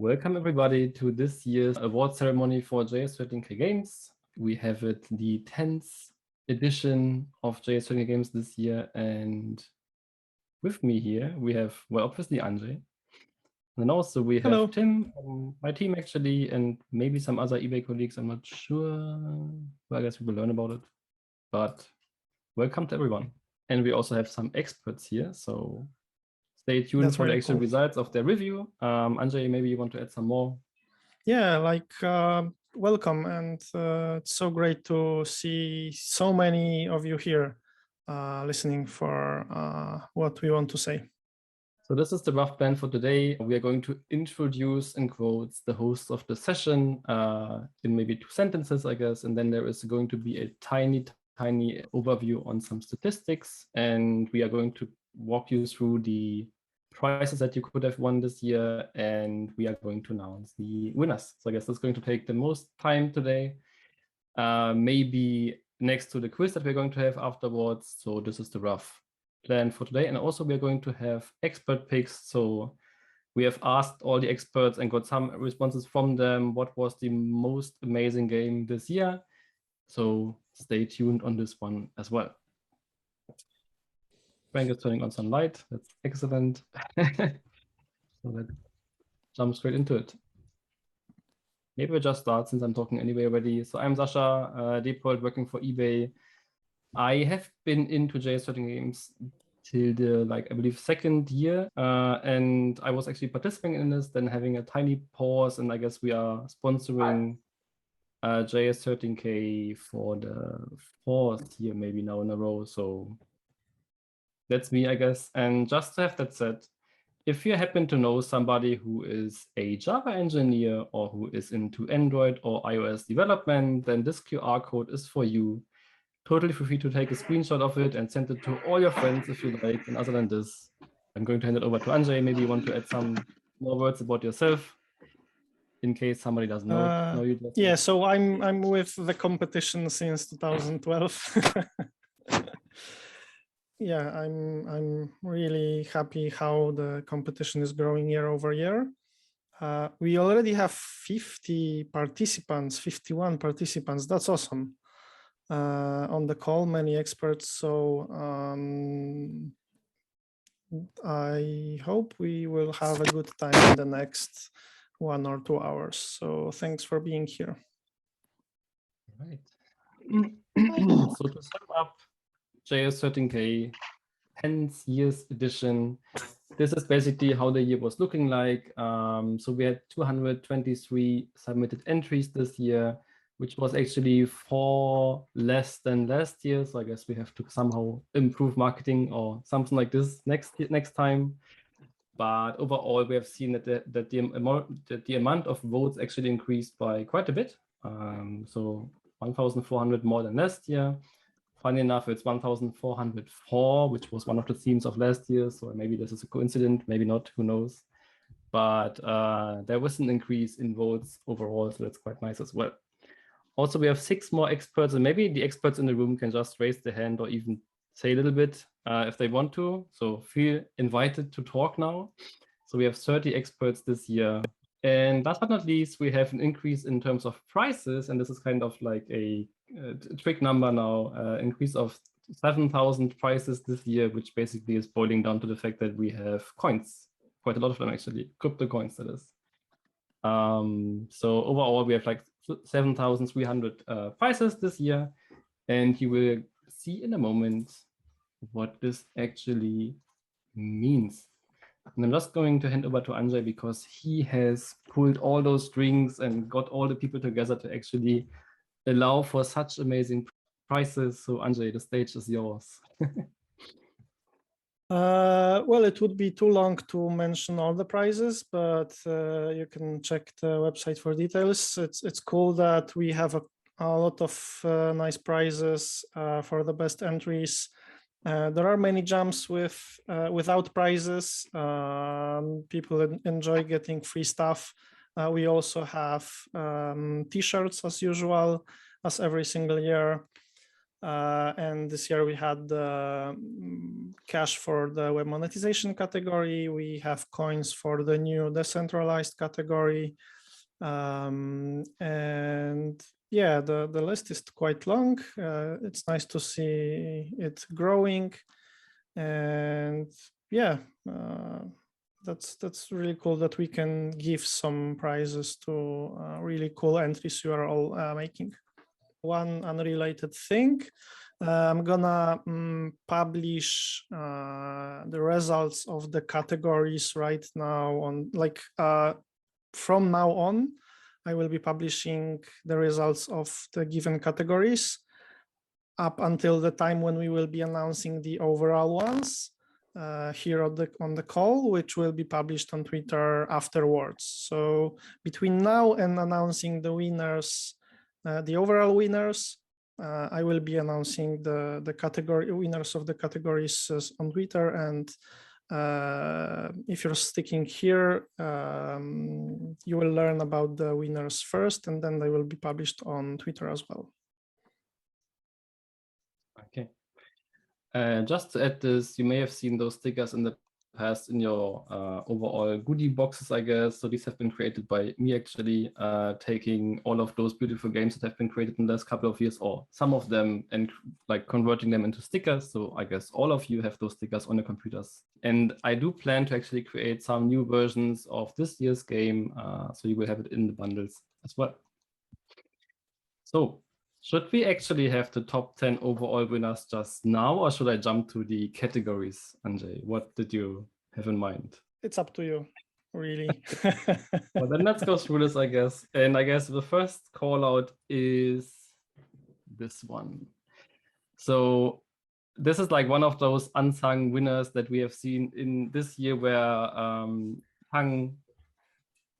Welcome everybody to this year's award ceremony for js13kGames. We have it the 10th edition of js13kGames this year, and with me here we have, well, obviously Andrzej. And also we have Hello. Tim from my team actually, and maybe some other eBay colleagues, I'm not sure. Well, I guess we will learn about it, but welcome to everyone. And we also have some experts here, so stay tuned That's for the really actual cool. results of their review. Andrzej, maybe you want to add some more? Yeah, welcome, and it's so great to see so many of you here listening for what we want to say. So this is the rough plan for today. We are going to introduce, in quotes, the host of the session in maybe 2 sentences, I guess, and then there is going to be a tiny overview on some statistics, and we are going to walk you through the prizes that you could have won this year, and we are going to announce the winners. So I guess that's going to take the most time today, maybe next to the quiz that we're going to have afterwards. So this is the rough plan for today. And also we are going to have expert picks. So we have asked all the experts and got some responses from them. What was the most amazing game this year? So stay tuned on this one as well. Frank is turning on some light. That's excellent. So let's jump straight into it. Maybe we'll just start since I'm talking anyway already. So I'm Sascha Depold, working for eBay. I have been into js13kGames till the, I believe, 2nd year. And I was actually participating in this, then having a tiny pause. And I guess we are sponsoring js13k for the 4th year, maybe now in a row. So that's me, I guess. And just to have that said, if you happen to know somebody who is a Java engineer or who is into Android or iOS development, then this QR code is for you. Totally free to take a screenshot of it and send it to all your friends if you like. And other than this, I'm going to hand it over to Andrzej. Maybe you want to add some more words about yourself in case somebody doesn't know you. Yeah, so I'm with the competition since 2012. Yeah, I'm really happy how the competition is growing year over year. We already have 50 participants, 51 participants. That's awesome. On the call, many experts. So I hope we will have a good time in the next 1 or 2 hours. So thanks for being here. Right. So to sum up, js13k 10th years edition. This is basically how the year was looking like. So we had 223 submitted entries this year, which was actually 4 less than last year. So I guess we have to somehow improve marketing or something like this next time. But overall, we have seen that the amount of votes actually increased by quite a bit. So 1,400 more than last year. Funny enough, it's 1,404, which was one of the themes of last year. So maybe this is a coincidence, maybe not, who knows. But there was an increase in votes overall, so that's quite nice as well. Also, we have 6 more experts, and maybe the experts in the room can just raise their hand or even say a little bit if they want to. So feel invited to talk now. So we have 30 experts this year. And last but not least, we have an increase in terms of prices, and this is kind of like a trick number now, increase of 7,000 prices this year, which basically is boiling down to the fact that we have coins, quite a lot of them actually, crypto coins that is. So overall, we have like 7,300 prices this year, and you will see in a moment what this actually means. And I'm just going to hand over to Andrzej because he has pulled all those strings and got all the people together to actually allow for such amazing prizes. So Andrzej, the stage is yours. Well, it would be too long to mention all the prizes, but you can check the website for details. It's cool that we have a lot of nice prizes for the best entries. There are many jumps without prizes. People enjoy getting free stuff. We also have t-shirts as usual, as every single year. And this year we had the cash for the web monetization category. We have coins for the new decentralized category. And yeah, the list is quite long. It's nice to see it growing. And yeah, that's really cool that we can give some prizes to really cool entries you are all making. One unrelated thing, I'm gonna publish the results of the categories right now on from now on. I will be publishing the results of the given categories up until the time when we will be announcing the overall ones here on the call, which will be published on Twitter afterwards. So between now and announcing the winners, the overall winners, I will be announcing the category winners of the categories on Twitter. And if you're sticking here, you will learn about the winners first, and then they will be published on Twitter as well. Okay. Just to add this, you may have seen those stickers in the past in your overall goodie boxes, I guess. So these have been created by me, actually, taking all of those beautiful games that have been created in the last couple of years, or some of them, and like converting them into stickers. So I guess all of you have those stickers on your computers. And I do plan to actually create some new versions of this year's game. So you will have it in the bundles as well. So should we actually have the top 10 overall winners just now, or should I jump to the categories, Andrzej? What did you have in mind? It's up to you, really. Well, then let's go through this, I guess. And I guess the first call out is this one. So this is like one of those unsung winners that we have seen in this year, where Hang,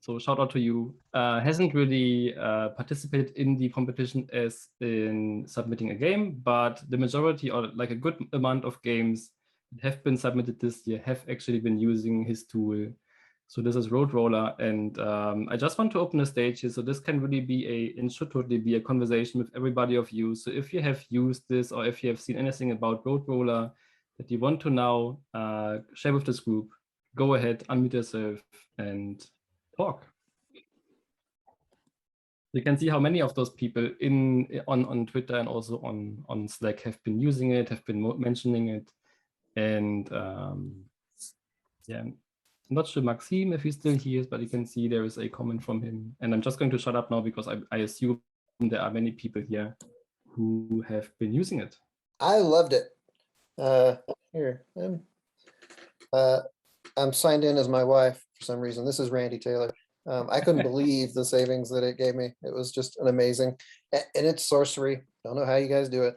so shout out to you, hasn't really participated in the competition as in submitting a game, but the majority, or like a good amount of games that have been submitted this year, have actually been using his tool. So this is Road Roller, and I just want to open a stage here. So this can really be and should totally be a conversation with everybody of you. So if you have used this, or if you have seen anything about Road Roller that you want to now share with this group, go ahead, unmute yourself and talk. You can see how many of those people on Twitter and also on Slack have been using it, have been mentioning it. And yeah, I'm not sure Maxime if he's still here, but you can see there is a comment from him. And I'm just going to shut up now because I assume there are many people here who have been using it. I loved it. Here, I'm signed in as my wife for some reason. This is Randy Taylor. I couldn't believe the savings that it gave me. It was just an amazing, and it's sorcery. Don't know how you guys do it.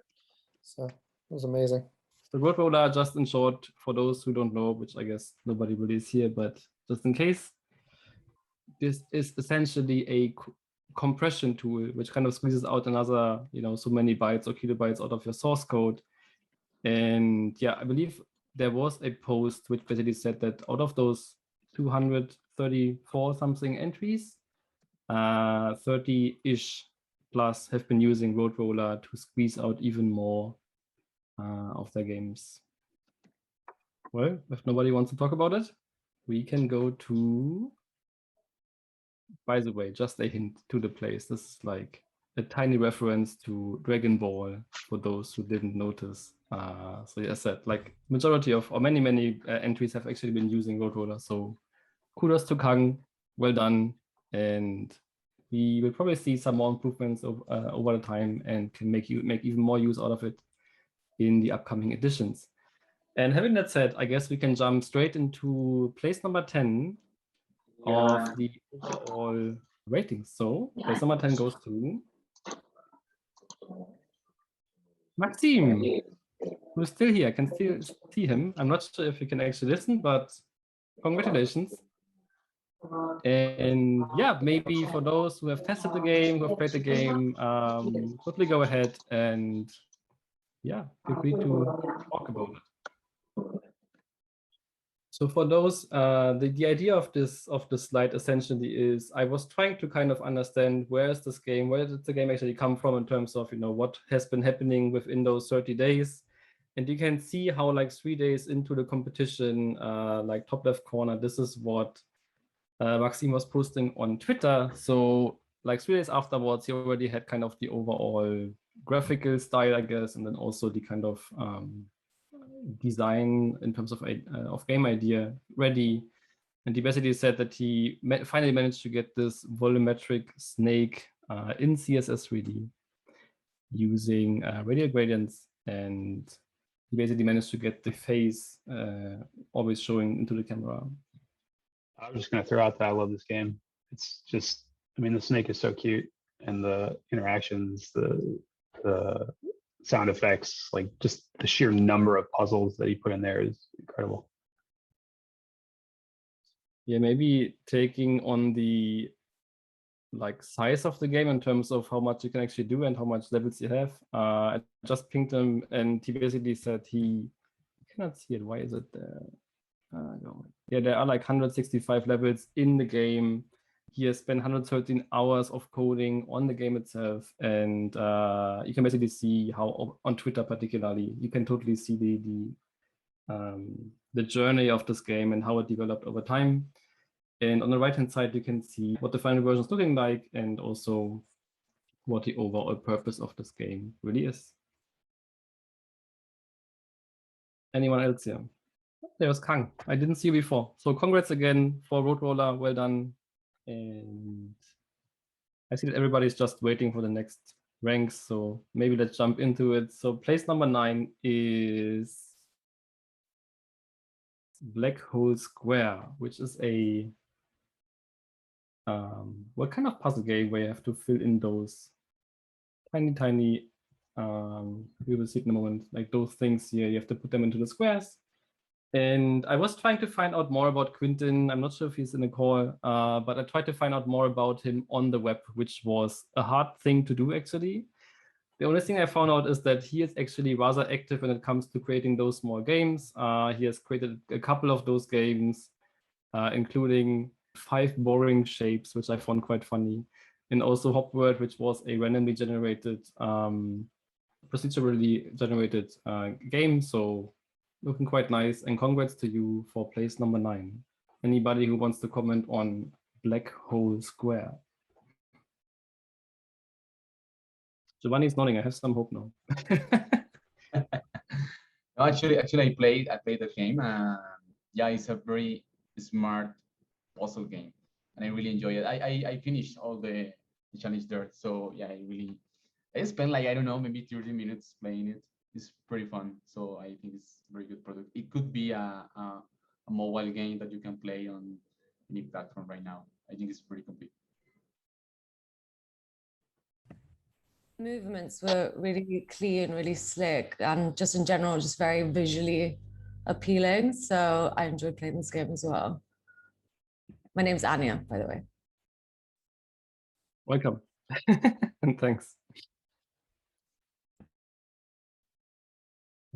So it was amazing. The Road Roller, just in short, for those who don't know, which I guess nobody really is here, but just in case, this is essentially a compression tool, which kind of squeezes out another, so many bytes or kilobytes out of your source code. And yeah, I believe there was a post which basically said that out of those 234 something entries, 30-ish plus have been using Road Roller to squeeze out even more of their games. Well, if nobody wants to talk about it, we can go to, by the way, just a hint to the place. This is like a tiny reference to Dragon Ball for those who didn't notice. So yeah, I said, like, majority of, or many entries have actually been using Road Roller. So kudos to Kang, well done. And we will probably see some more improvements over the time, and can make even more use out of it in the upcoming editions. And having that said, I guess we can jump straight into place number 10 of the overall ratings. So place number 10 goes to Maxime, who's still here. I can still see him. I'm not sure if you can actually listen, but congratulations. And yeah, maybe for those who have tested the game, who have played the game, quickly go ahead and yeah, feel free to talk about it. So for those, the idea of this slide essentially is I was trying to kind of understand where is this game, where did the game actually come from in terms of, you know, what has been happening within those 30 days. And you can see how like 3 days into the competition, like top left corner, this is what Maxime was posting on Twitter. So like 3 days afterwards, he already had kind of the overall graphical style, I guess, and then also the kind of design in terms of game idea ready. And he basically said that he finally managed to get this volumetric snake in CSS 3D using radial gradients, and he basically managed to get the face always showing into the camera. I was just going to throw out that I love this game. It's just, I mean, the snake is so cute, and the interactions, the sound effects, like just the sheer number of puzzles that he put in there is incredible. Yeah, maybe taking on the like size of the game in terms of how much you can actually do and how much levels you have. I just pinged him, and he basically said he cannot see it. Why is it there? No. Yeah, there are like 165 levels in the game. He has spent 113 hours of coding on the game itself, and you can basically see how on Twitter particularly you can totally see the journey of this game and how it developed over time. And on the right hand side you can see what the final version is looking like, and also what the overall purpose of this game really is. Anyone else here? There's Kang. I didn't see you before. So congrats again for Road Roller. Well done. And I see that everybody's just waiting for the next ranks. So maybe let's jump into it. So place number 9 is Black Hole Square, which is a what kind of puzzle game where you have to fill in those tiny we will see it in a moment, like those things here, you have to put them into the squares. And I was trying to find out more about Quentin. I'm not sure if he's in the call, but I tried to find out more about him on the web, which was a hard thing to do actually. The only thing I found out is that he is actually rather active when it comes to creating those small games. He has created a couple of those games, including 5 boring shapes, which I found quite funny. And also Hopworld, which was a randomly generated, procedurally generated game. So looking quite nice, and congrats to you for place number 9. Anybody who wants to comment on Black Hole Square? Giovanni's nodding. I have some hope now. No, actually, I played the game. Yeah, it's a very smart puzzle game, and I really enjoy it. I finished all the challenge there, so yeah, I spent like, I don't know, maybe 30 minutes playing it. It's pretty fun, so I think it's a very good product. It could be a mobile game that you can play on any platform right now. I think it's pretty complete. Movements were really clean, really slick, and just in general, just very visually appealing. So I enjoyed playing this game as well. My name's Anya, by the way. Welcome. And thanks.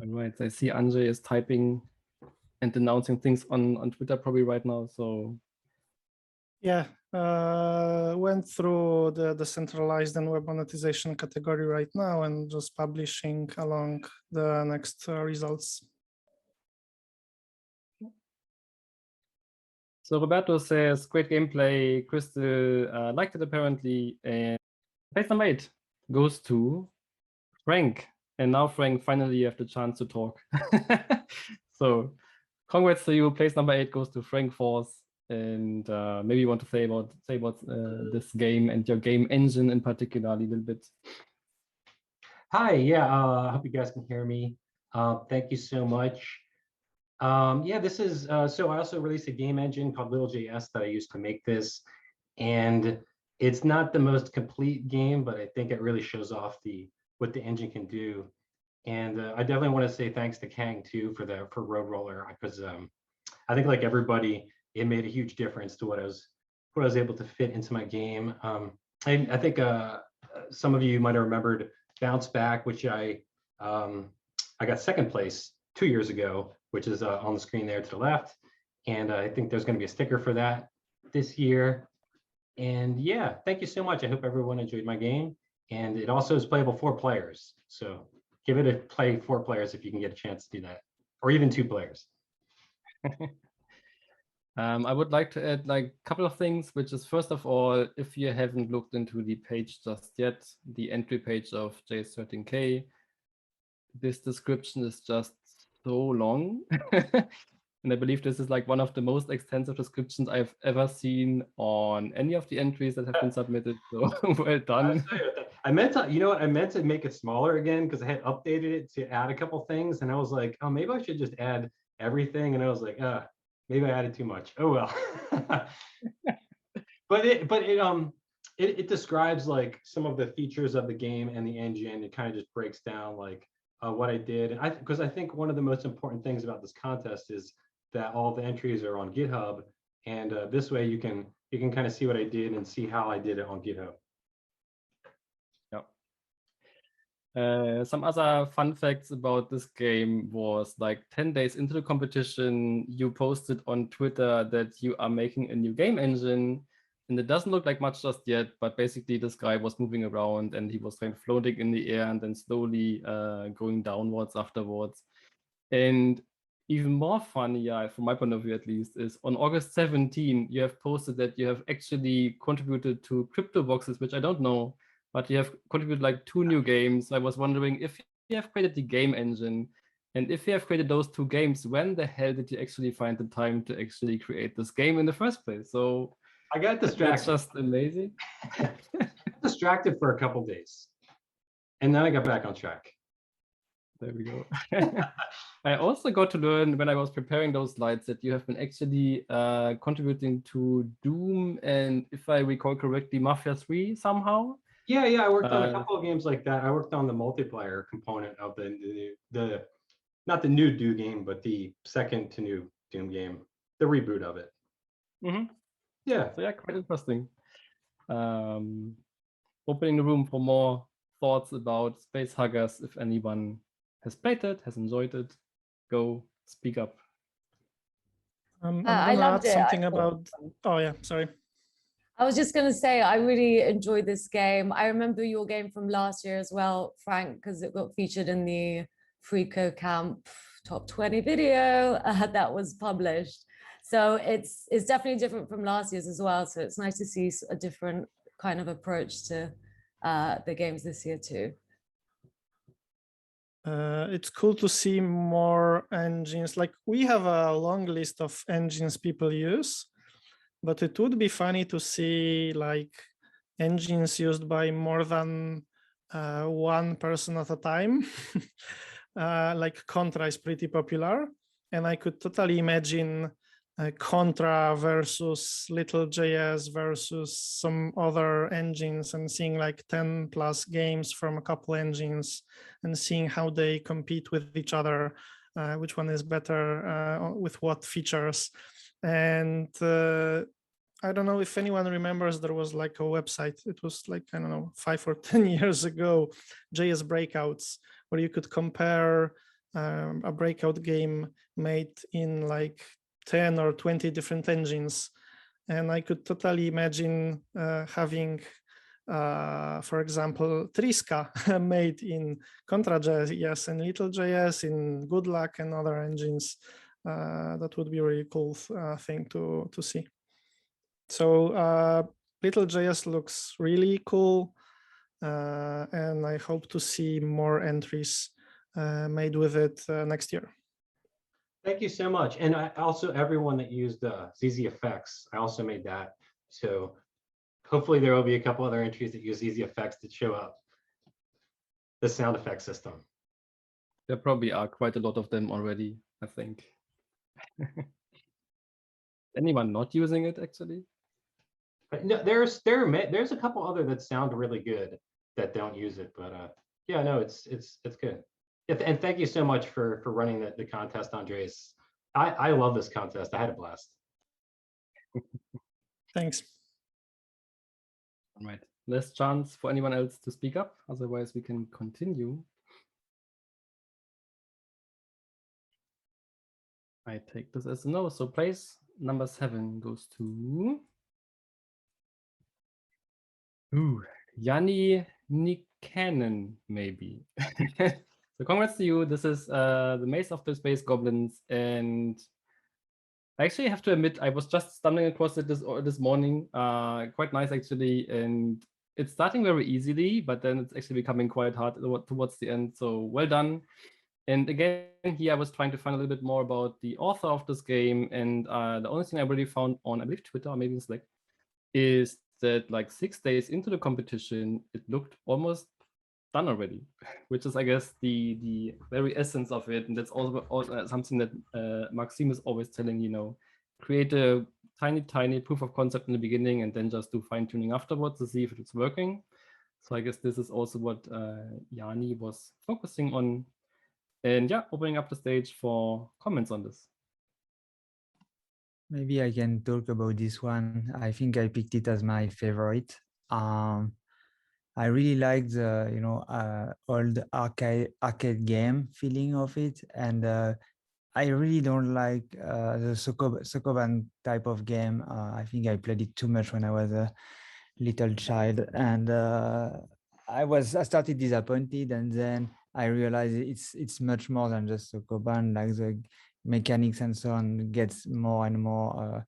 All right, I see Andrzej is typing and announcing things on Twitter probably right now. So yeah, went through the decentralized and web monetization category right now and just publishing along the next results. So Roberto says, great gameplay. Crystal liked it apparently. And place number 8 goes to Frank. And now Frank, finally you have the chance to talk. So congrats to you. Place number 8 goes to Frank Force. And maybe you want to say about this game and your game engine in particular a little bit. Hi, yeah, I hope you guys can hear me. Thank you so much. Yeah, this is, so I also released a game engine called Little.js that I used to make this. And it's not the most complete game, but I think it really shows off what the engine can do. And I definitely want to say thanks to Kang too for Road Roller, because I think like everybody, it made a huge difference to what I was able to fit into my game. I think some of you might have remembered Bounce Back, which I got second place 2 years ago, which is on the screen there to the left. And I think there's going to be a sticker for that this year. And yeah, thank you so much. I hope everyone enjoyed my game. And it also is playable 4 players. So give it a play 4 players if you can get a chance to do that, or even 2 players. I would like to add like a couple of things, which is first of all, if you haven't looked into the page just yet, the entry page of js13k, this description is just so long. And I believe this is like one of the most extensive descriptions I've ever seen on any of the entries that have been submitted. So well done. I meant to, you know what? I meant to make it smaller again because I had updated it to add a couple things, and I was like, oh, maybe I should just add everything. And I was like, maybe I added too much. Oh well. but it describes like some of the features of the game and the engine. It kind of just breaks down like what I did, and because I think one of the most important things about this contest is that all the entries are on GitHub, and this way you can kind of see what I did and see how I did it on GitHub. Some other fun facts about this game was like 10 days into the competition, you posted on Twitter that you are making a new game engine, and it doesn't look like much just yet, but basically this guy was moving around and he was kind of floating in the air and then slowly going downwards afterwards. And even more funny, from my point of view at least, is on August 17, you have posted that you have actually contributed to Crypto Boxes, which I don't know, but you have contributed like 2 new games. I was wondering if you have created the game engine, and if you have created those 2 games, when the hell did you actually find the time to actually create this game in the first place? So I got distracted. That's just amazing. Distracted for a couple days, and then I got back on track. There we go. I also got to learn when I was preparing those slides that you have been actually contributing to Doom and, if I recall correctly, Mafia 3 somehow. Yeah, I worked on a couple of games like that. I worked on the multiplayer component of the not the new Doom game, but the second to new Doom game, the reboot of it. Mm-hmm. Yeah. So yeah, quite interesting. Opening the room for more thoughts about Space Huggers. If anyone has played it, has enjoyed it, go speak up. I'm I gonna loved add it. something about. Oh yeah, sorry. I was just going to say, I really enjoyed this game. I remember your game from last year as well, Frank, because it got featured in the Freako Camp Top 20 video that was published. So it's definitely different from last year's as well. So it's nice to see a different kind of approach to the games this year too. It's cool to see more engines. Like we have a long list of engines people use, but it would be funny to see like engines used by more than one person at a time. Like Contra is pretty popular, and I could totally imagine Contra versus Little.js versus some other engines, and seeing like 10 plus games from a couple engines and seeing how they compete with each other, which one is better with what features. And I don't know if anyone remembers, there was like a website, it was like, I don't know, 5 or 10 years ago, JS Breakouts, where you could compare a breakout game made in like 10 or 20 different engines. And I could totally imagine having, for example, Triska made in Contra.js and Little.js, in Good Luck and other engines. That would be a really cool thing to see. So Little.js looks really cool. And I hope to see more entries made with it next year. Thank you so much. And I also, everyone that used ZZ Effects, I also made that. So hopefully there will be a couple other entries that use ZZ Effects to show up the sound effect system. There probably are quite a lot of them already, I think. Anyone not using it actually? No, there's a couple other that sound really good that don't use it, but yeah, no, it's good. And thank you so much for running the contest, Andres. I love this contest. I had a blast. Thanks. All right. Last chance for anyone else to speak up. Otherwise, we can continue. I take this as a no. So place number 7 goes to Yanni Nikanen, maybe. So congrats to you. This is the Maze of the Space Goblins, and I actually have to admit I was just stumbling across it this morning. Quite nice actually, and it's starting very easily, but then it's actually becoming quite hard towards the end. So well done. And again, here I was trying to find a little bit more about the author of this game, and the only thing I really found on, I believe, Twitter or maybe Slack, is that like 6 days into the competition, it looked almost done already, which is, I guess, the very essence of it. And that's also something that Maxime is always telling, create a tiny proof of concept in the beginning and then just do fine tuning afterwards to see if it's working. So I guess this is also what Yanni was focusing on. And yeah, opening up the stage for comments on this. Maybe I can talk about this one. I think I picked it as my favorite. I really like the old arcade game feeling of it, and I really don't like the Sokoban type of game. I think I played it too much when I was a little child, and I started disappointed, and then I realized it's much more than just Sokoban. Like the mechanics and so on gets more and more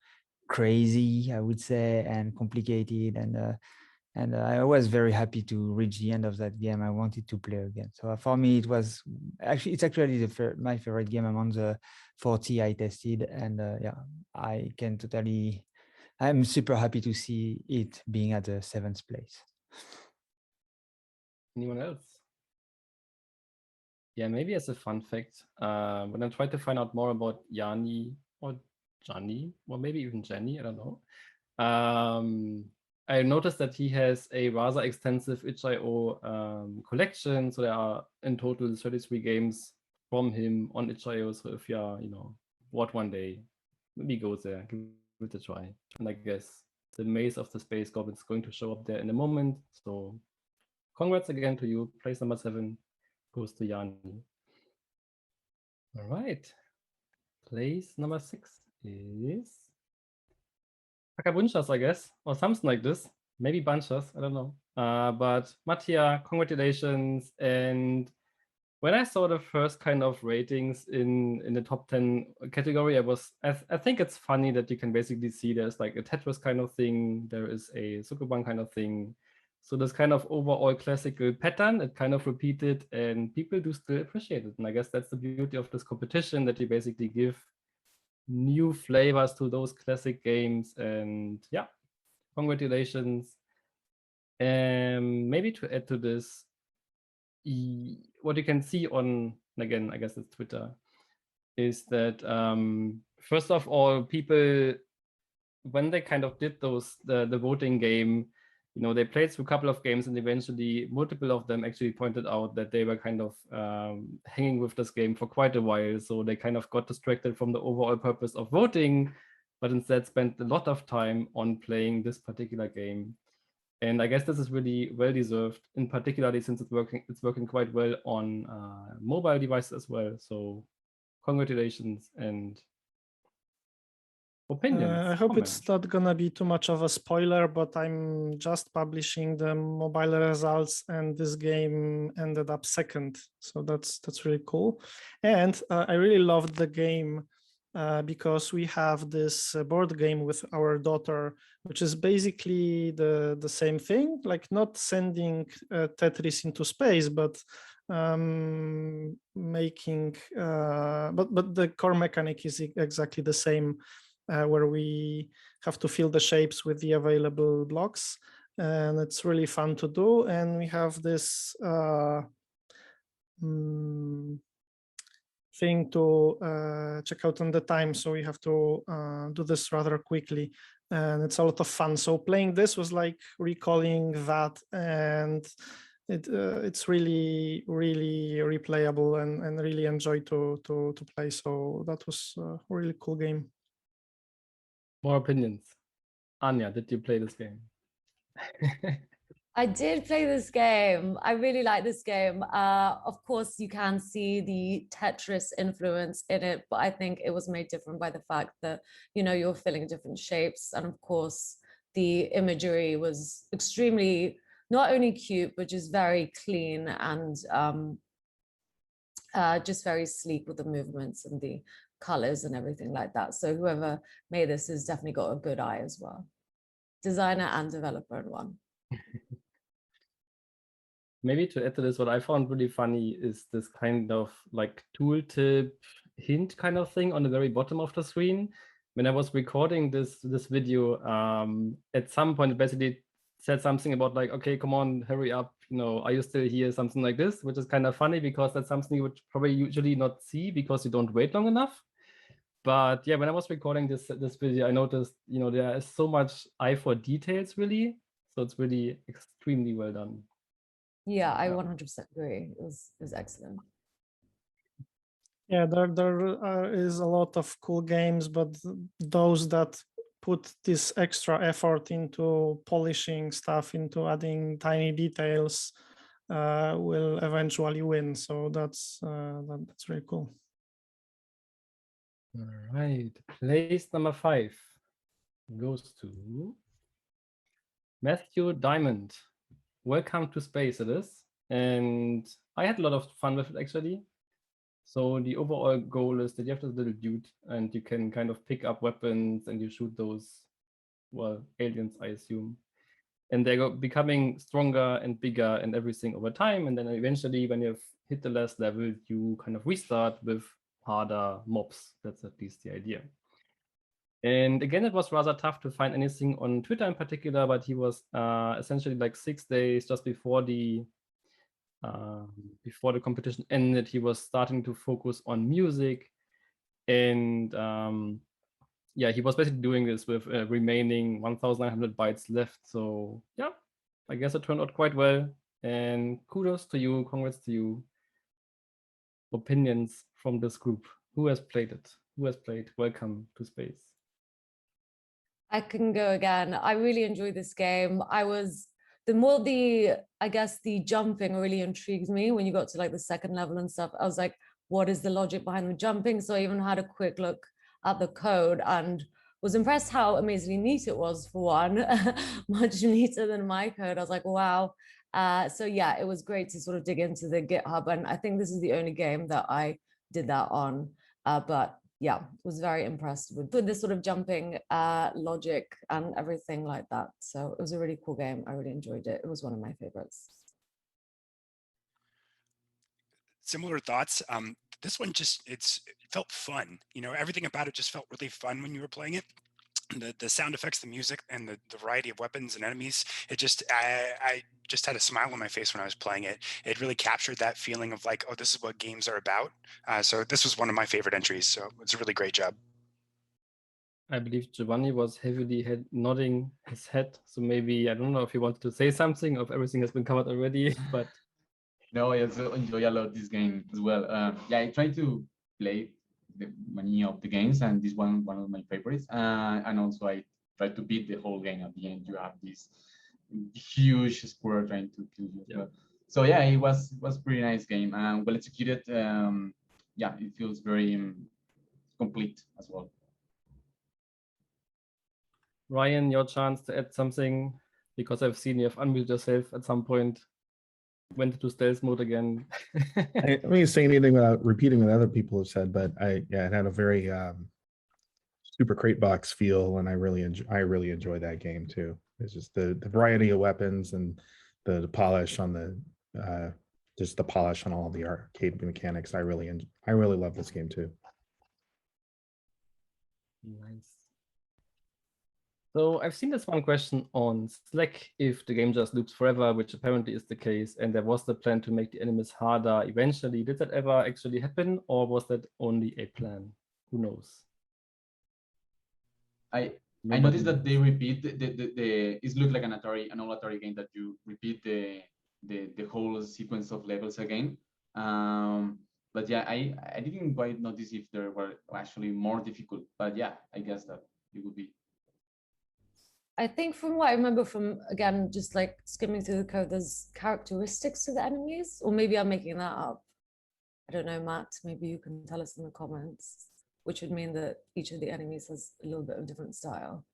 crazy, I would say, and complicated, and I was very happy to reach the end of that game. I wanted to play again. So for me, it's actually my favorite game among the 40 I tested, and yeah, I'm super happy to see it being at the 7th place. Anyone else? Yeah, maybe as a fun fact, when I tried to find out more about Yanni or Gianni, or maybe even Jenny, I don't know. I noticed that he has a rather extensive itch.io collection. So there are in total 33 games from him on itch.io. So if you're, bored one day, maybe go there, give it a try. And I guess the Maze of the Space Goblins is going to show up there in a moment. So congrats again to you. Place number 7 goes to Yanni. All right. Place number 6 is Bunchas, I guess, or something like this. Maybe Bunchas, I don't know. But Mattia, congratulations. And when I saw the first kind of ratings in the top 10 category, I think it's funny that you can basically see there's like a Tetris kind of thing, there is a Sukuban kind of thing. So this kind of overall classical pattern, it kind of repeated, and people do still appreciate it. And I guess that's the beauty of this competition, that you basically give new flavors to those classic games. And yeah, congratulations. Maybe to add to this, what you can see on, again, I guess it's Twitter, is that first of all, people, when they kind of did the voting game, they played through a couple of games, and eventually multiple of them actually pointed out that they were kind of hanging with this game for quite a while. So they kind of got distracted from the overall purpose of voting, but instead spent a lot of time on playing this particular game. And I guess this is really well deserved, in particularly since it's working quite well on mobile devices as well. So congratulations and opinions. I hope comments. it's not gonna be too much of a spoiler, but I'm just publishing the mobile results, and this game ended up second. So that's really cool. And I really loved the game because we have this board game with our daughter, which is basically the same thing, like not sending Tetris into space, but making but the core mechanic is exactly the same, where we have to fill the shapes with the available blocks, and it's really fun to do. And we have this thing to check out on the time, so we have to do this rather quickly, and it's a lot of fun. So playing this was like recalling that, and it's really replayable and really enjoy to play. So that was a really cool game. More opinions. Anya, did you play this game? I did play this game. I really like this game. Of course, you can see the Tetris influence in it, but I think it was made different by the fact that, you know, you're filling different shapes. And of course, the imagery was extremely, not only cute, but just very clean and just very sleek with the movements and the colors and everything like that. So whoever made this has definitely got a good eye as well. Designer and developer in one. Maybe to add to this, what I found really funny is this kind of like tooltip hint kind of thing on the very bottom of the screen. When I was recording this video, at some point it basically said something about like, okay, come on, hurry up, you know, are you still here? Something like this, which is kind of funny because that's something you would probably usually not see because you don't wait long enough. But yeah, when I was recording this video, I noticed, you know, there is so much eye for details really. So it's really extremely well done. Yeah, I 100% agree. It was excellent. Yeah, there is a lot of cool games, but those that put this extra effort into polishing stuff, into adding tiny details, will eventually win. So that's really cool. All right, place number 5 goes to Matthew Diamond. Welcome to Space it is. And I had a lot of fun with it actually. So the overall goal is that you have this little dude and you can kind of pick up weapons and you shoot those, well, aliens, I assume. And they're becoming stronger and bigger and everything over time. And then eventually when you've hit the last level, you kind of restart with harder mobs. That's at least the idea. And again, it was rather tough to find anything on Twitter in particular, but he was essentially like 6 days just before the competition ended, he was starting to focus on music. And yeah, he was basically doing this with remaining 1,900 bytes left. So yeah, I guess it turned out quite well. And kudos to you, congrats to you. Opinions from this group. Who has played it? Who has played Welcome to Space? I can go again. I really enjoyed this game. I guess the jumping really intrigued me when you got to like the second level and stuff. I was like, what is the logic behind the jumping? So I even had a quick look at the code and was impressed how amazingly neat it was for one, much neater than my code. I was like, wow. So yeah, it was great to sort of dig into the GitHub. And I think this is the only game that I did that on. But yeah, was very impressed with this sort of jumping logic and everything like that. So it was a really cool game. I really enjoyed it. It was one of my favorites. Similar thoughts. This one it felt fun. You know, everything about it just felt really fun when you were playing it. The sound effects, the music, and the variety of weapons and enemies. It just I just had a smile on my face when I was playing it. It really captured that feeling of like, oh, this is what games are about. So this was one of my favorite entries. So it's a really great job. I believe Giovanni was heavily nodding his head. So maybe, I don't know if he wanted to say something or if everything has been covered already, but. No, I also enjoy a lot this game as well. Yeah, I try to play many of the games, and this one of my favorites. And also I try to beat the whole game. At the end, you have this huge square trying to kill you. Yeah. So yeah, it was pretty nice game and well executed. Yeah, it feels very complete as well. Ryan, your chance to add something, because I've seen you have unmuted yourself at some point. Went into stealth mode again. I don't mean to say anything without repeating what other people have said, but it had a very super crate box feel, and I really enjoy that game too. It's just the variety of weapons and the polish on the just the polish on all the arcade mechanics. I really love this game too. Nice. So I've seen this one question on Slack, if the game just loops forever, which apparently is the case, and there was the plan to make the enemies harder eventually. Did that ever actually happen, or was that only a plan? Who knows? I noticed that they repeat it looks like an old Atari game that you repeat the whole sequence of levels again. But yeah, I didn't quite notice if there were actually more difficult. But yeah, I guess that it would be. I think from what I remember from, again, just like skimming through the code, there's characteristics to the enemies, or maybe I'm making that up. I don't know, Matt, maybe you can tell us in the comments, which would mean that each of the enemies has a little bit of different style.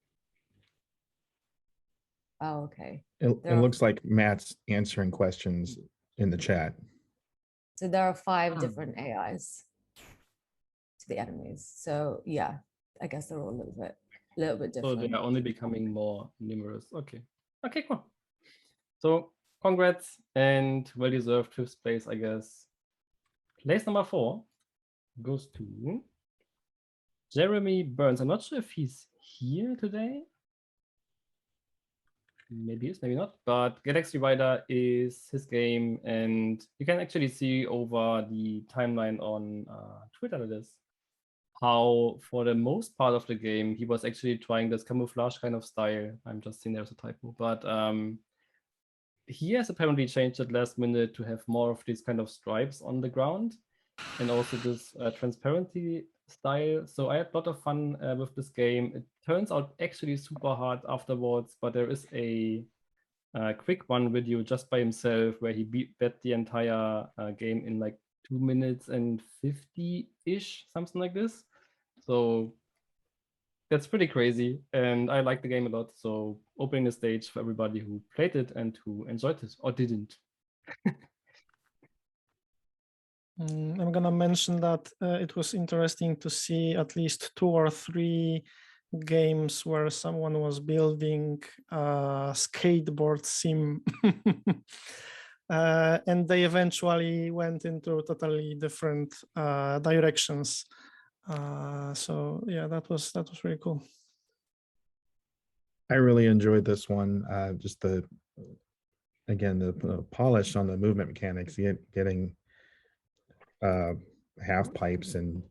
Oh, okay. It looks like Matt's answering questions in the chat. So there are 5 different AIs to the enemies. So yeah, I guess they're all a little bit So different. they are only becoming more numerous. Okay. Okay, cool. So congrats and well-deserved 5th place, I guess. Place number 4 goes to Jeremy Burns. I'm not sure if he's here today. Maybe he is, maybe not. But Galaxy Rider is his game, and you can actually see over the timeline on Twitter that is how for the most part of the game he was actually trying this camouflage kind of style. I'm just seeing there's a typo, but he has apparently changed it last minute to have more of these kind of stripes on the ground and also this transparency style. So I had a lot of fun with this game. It turns out actually super hard afterwards, but there is a quick one video just by himself where he beat the entire game in like 2 minutes and 50-ish, something like this. So that's pretty crazy, and I like the game a lot. So opening the stage for everybody who played it and who enjoyed it or didn't. I'm gonna mention that it was interesting to see at least 2 or 3 games where someone was building a skateboard sim. And they eventually went into totally different directions. So yeah, that was really cool. I really enjoyed this one. Just the polish on the movement mechanics, getting half pipes and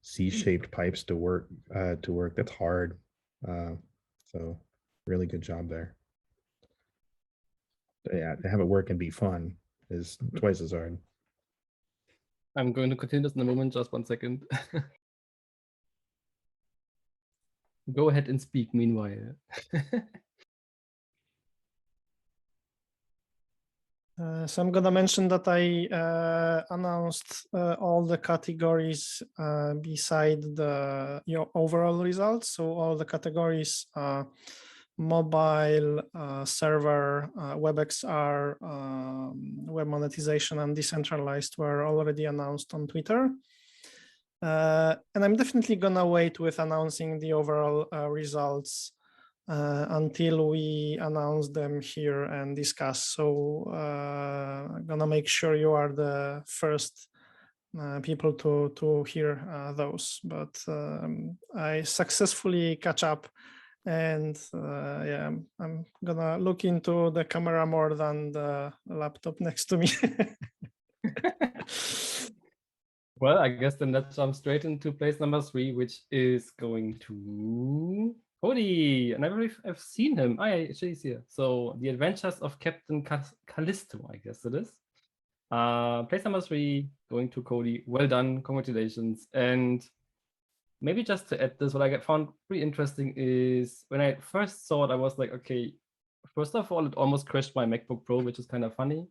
C-shaped pipes to work. That's hard. So really good job there. But yeah, to have it work and be fun is twice as hard. I'm going to continue this in a moment, just 1 second. Go ahead and speak meanwhile. So I'm gonna mention that I announced all the categories beside the overall results. So all the categories: mobile, server, WebXR, web monetization, and decentralized were already announced on Twitter. And I'm definitely gonna wait with announcing the overall results until we announce them here and discuss. So I'm gonna make sure you are the first people to hear those. But I successfully catch up, and yeah, I'm gonna look into the camera more than the laptop next to me. Well, I guess then let's jump straight into place number 3, which is going to Cody. And I believe I've seen him. I actually he's here. So The Adventures of Captain Callisto, I guess it is. Place number 3 going to Cody. Well done, congratulations. And maybe just to add this, what I found pretty interesting is when I first saw it, I was like, okay, first of all, it almost crashed my MacBook Pro, which is kind of funny.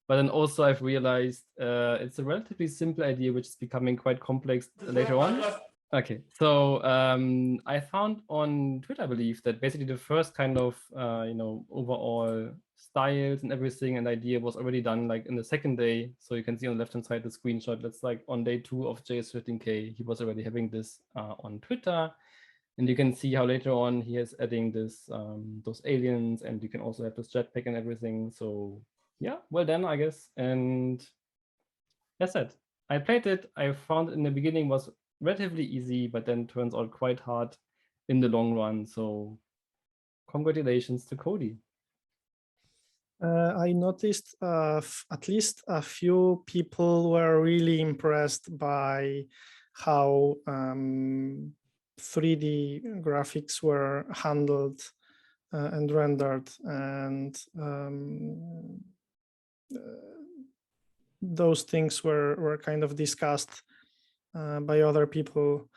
But then also I've realized it's a relatively simple idea, which is becoming quite complex later on. Okay, so I found on Twitter, I believe, that basically the first kind of, overall styles and everything and idea was already done like in the second day. So you can see on the left-hand side the screenshot. That's like on day 2 of js13k. He was already having this on Twitter. And you can see how later on he is adding this those aliens, and you can also have this jetpack and everything. So yeah, well done, I guess. And as said, I played it. I found in the beginning was relatively easy, but then turns out quite hard in the long run. So congratulations to Cody. I noticed at least a few people were really impressed by how 3D graphics were handled and rendered, and those things were kind of discussed by other people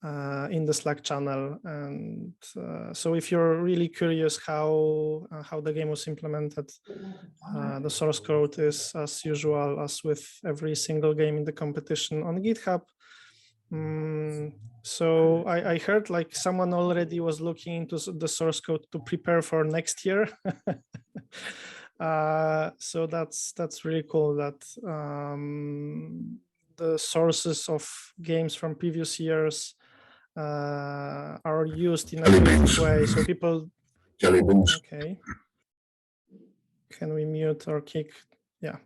in the Slack channel. And so if you're really curious how the game was implemented, the source code is as usual as with every single game in the competition on GitHub. So I heard like someone already was looking into the source code to prepare for next year. So that's really cool that the sources of games from previous years are used in a creative way. So people, okay. Can we mute or kick? Yeah.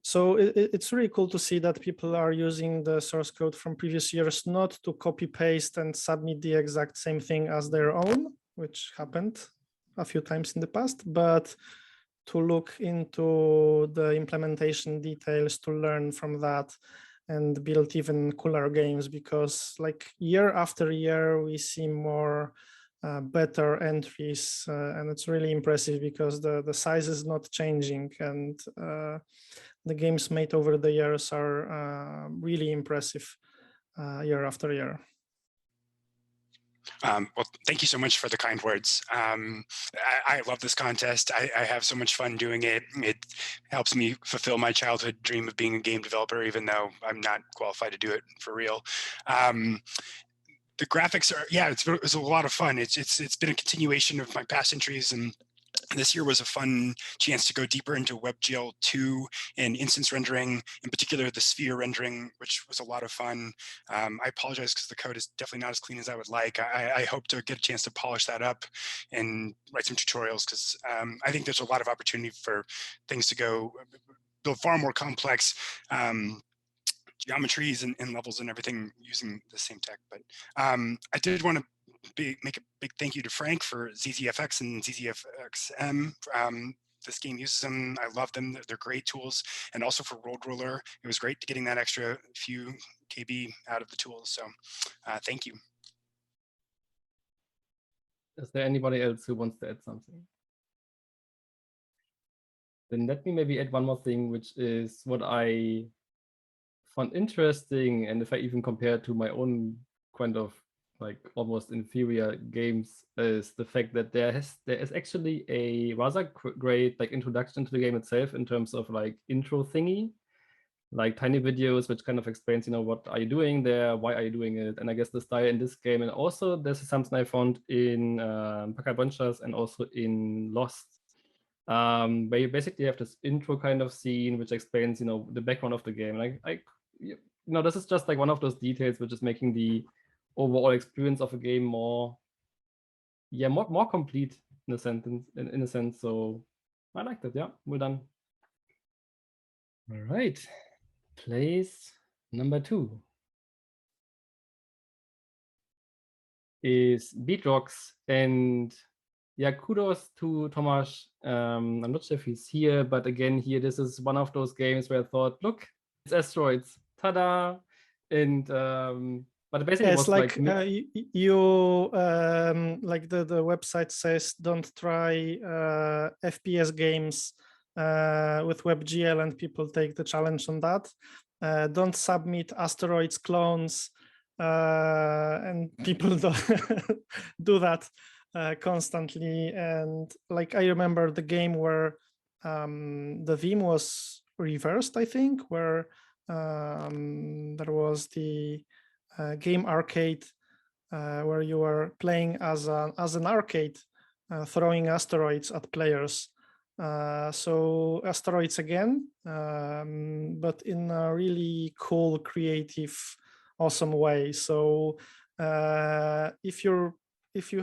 So it's really cool to see that people are using the source code from previous years, not to copy paste and submit the exact same thing as their own, which happened a few times in the past, but to look into the implementation details, to learn from that and build even cooler games, because like year after year, we see more better entries, and it's really impressive because the size is not changing, and the games made over the years are really impressive year after year. Well, thank you so much for the kind words. I love this contest. I have so much fun doing it. It helps me fulfill my childhood dream of being a game developer, even though I'm not qualified to do it for real. The graphics are, yeah, it's a lot of fun. It's been a continuation of my past entries, and this year was a fun chance to go deeper into WebGL 2 and instance rendering, in particular the sphere rendering, which was a lot of fun. I apologize because the code is definitely not as clean as I would like. I hope to get a chance to polish that up and write some tutorials, because I think there's a lot of opportunity for things to go build far more complex geometries and levels and everything using the same tech. But I did want to make a big thank you to Frank for ZZFX and ZZFXM. This game uses them. I love them. They're great tools. And also for Road Ruler, it was great getting that extra few KB out of the tools. So thank you. Is there anybody else who wants to add something? Then let me maybe add one more thing, which is what I found interesting, and if I even compare to my own kind of like almost inferior games, is the fact that there is actually a rather great like introduction to the game itself in terms of like intro thingy, like tiny videos which kind of explains, you know, what are you doing there, why are you doing it, and I guess the style in this game. And also this is something I found in Pacabonchas and also in Lost, where you basically have this intro kind of scene which explains, you know, the background of the game. Like you know, this is just like one of those details which is making the overall experience of a game more complete in a sentence, in a sense. So I liked it. Yeah, well done. All right, place number 2 is Beatrocks, and yeah, kudos to Tomasz. I'm not sure if he's here, but again, here, this is one of those games where I thought, look, it's Asteroids, ta-da! And but basically, yeah, it was it's like you like the website says, don't try FPS games with WebGL, and people take the challenge on that. Don't submit Asteroids clones, and people do that constantly. And like I remember the game where the theme was reversed, I think, where there was the game arcade where you were playing as an arcade, throwing asteroids at players. So Asteroids again, but in a really cool, creative, awesome way. So if you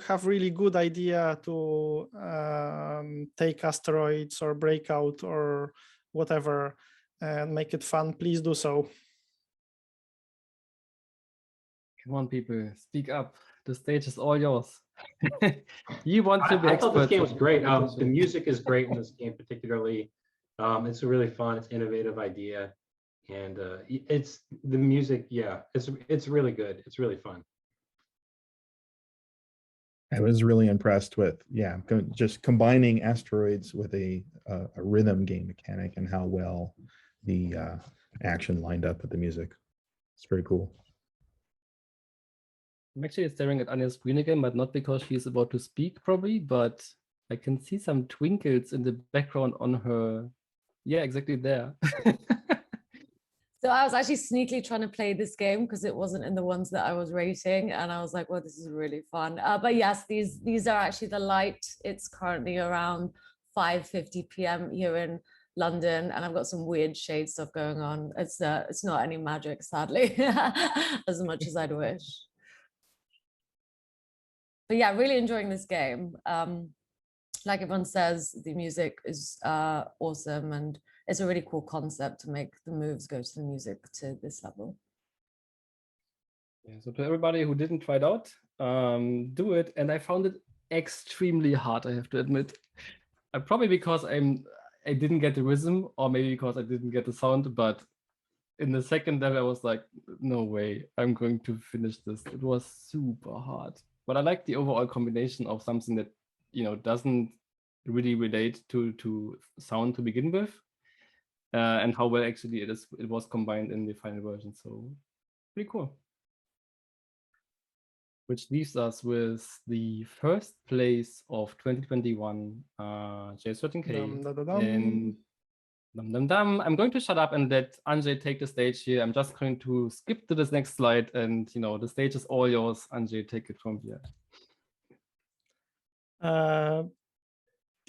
have really good idea to take Asteroids or Breakout or whatever and make it fun, please do so. Come on, people, speak up. The stage is all yours. You want to be I thought this experts game was on great. The competition. music is great in this game, particularly. It's a really fun, it's innovative idea, and it's the music. Yeah, it's really good. It's really fun. I was really impressed with, just combining Asteroids with a rhythm game mechanic and how well the action lined up with the music. It's very cool. I'm actually staring at Anya's screen again, but not because she's about to speak, probably, but I can see some twinkles in the background on her. Yeah, exactly there. So I was actually sneakily trying to play this game because it wasn't in the ones that I was rating, and I was like, well, this is really fun. But yes, these are actually the light. It's currently around 5:50 p.m. here in London, and I've got some weird shade stuff going on. It's not any magic, sadly, as much as I'd wish. But yeah, really enjoying this game. Like everyone says, the music is awesome, and it's a really cool concept to make the moves go to the music to this level. Yeah, so to everybody who didn't try it out, do it. And I found it extremely hard, I have to admit. Probably because I didn't get the rhythm, or maybe because I didn't get the sound, but in the second level I was like, no way, I'm going to finish this. It was super hard. But I like the overall combination of something that, you know, doesn't really relate to sound to begin with, and how well actually it was combined in the final version. So pretty cool. Which leaves us with the first place of 2021, js13k. And I'm going to shut up and let Andrzej take the stage here. I'm just going to skip to this next slide, and you know, the stage is all yours. Andrzej, take it from here.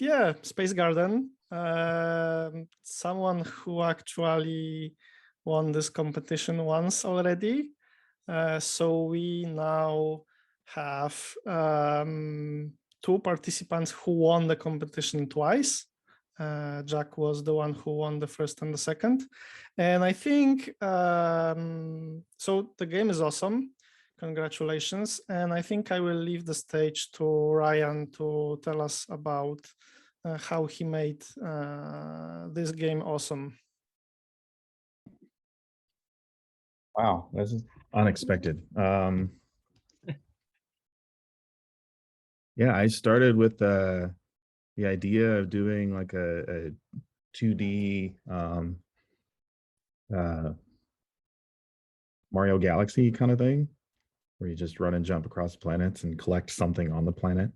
Yeah, Space Garden. Someone who actually won this competition once already. So we now have 2 participants who won the competition twice. Jack was the one who won the first and the second. And I think, so the game is awesome. Congratulations. And I think I will leave the stage to Ryan to tell us about how he made this game awesome. Wow, this is unexpected. Yeah, I started with the idea of doing like a 2D Mario Galaxy kind of thing, where you just run and jump across planets and collect something on the planet.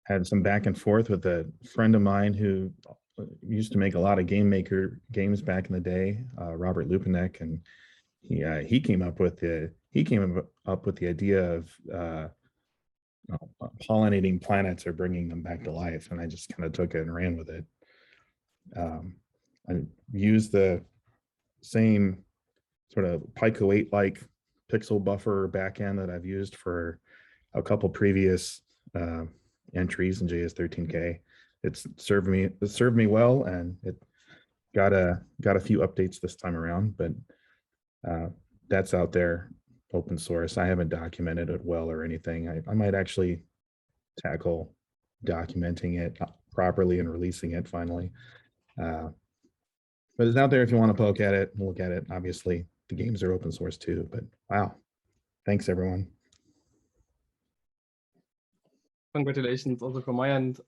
Had some back and forth with a friend of mine who used to make a lot of games back in the day, Robert Lupinek, and he came up with the idea of pollinating planets or bringing them back to life, and I just kind of took it and ran with it. I used the same sort of Pico 8-like pixel buffer backend that I've used for a couple previous entries in js13k. It served me well, and it got a few updates this time around, but that's out there, open source. I haven't documented it well or anything. I might actually tackle documenting it properly and releasing it finally. But it's out there if you want to poke at it and look at it. Obviously, the games are open source too, but wow. Thanks, everyone. Congratulations also from my end.